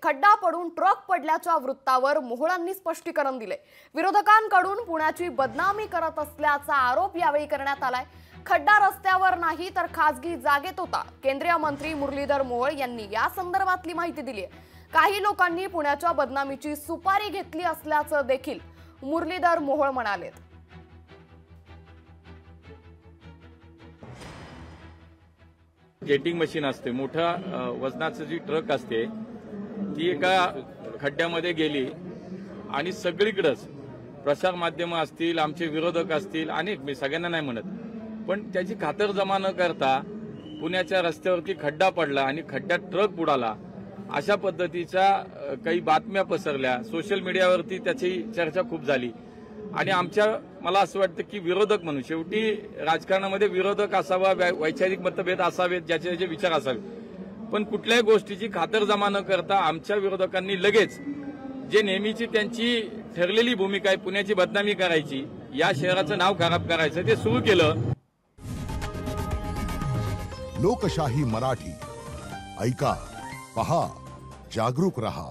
खड्डा पडून ट्रक पडल्याच्या वृत्तावर मोहोळांनी स्पष्टीकरण दिले। विरोधकांकडून पुण्याची बदनामी करत असल्याचा आरोप यावेळी करण्यात आलाय। खड्डा रस्त्यावर नाही तर खासगी जागेत होता। केंद्रीय मंत्री मुरलीधर मोहोळ यांनी या संदर्भातली माहिती दिली आहे। काही लोकांनी पुण्याच्या बदनामीची सुपारी घेतली असल्याचं देखील मुरलीधर मोहोळ म्हणाले। गेटिंग मशीन असते, मोठा वजनाचं जी ट्रक असते ती एका खड्ड्यामध्ये गेली आणि सगळीकडेच प्रसार माध्यम असतील, आमचे विरोधक असतील, अनेक, मी सगळ्यांना नाही म्हणत, पण त्याची खातरजमा न करता पुण्याच्या रस्त्यावरती खड्डा पडला आणि खड्ड्यात ट्रक बुडाला अशा पद्धतीच्या काही बातम्या पसरल्या। सोशल मीडियावरती त्याची चर्चा खूप झाली आणि मला असं वाटतं की विरोधक म्हणून शेवटी राजकारणामध्ये विरोधक असावा, वैचारिक मतभेद असावेत, ज्याचे विचार असावे, पण कुठल्याही गोष्टीची खातरजमा न करता आमच्या विरोधकांनी लगेच जे नेहमीची त्यांची ठरलेली भूमिका आहे पुण्याची बदनामी करायची, या शहराचं नाव खराब करायचं, ते सुरू केलं। लोकशाही मराठी ऐका, पहा, जागरूक रहा।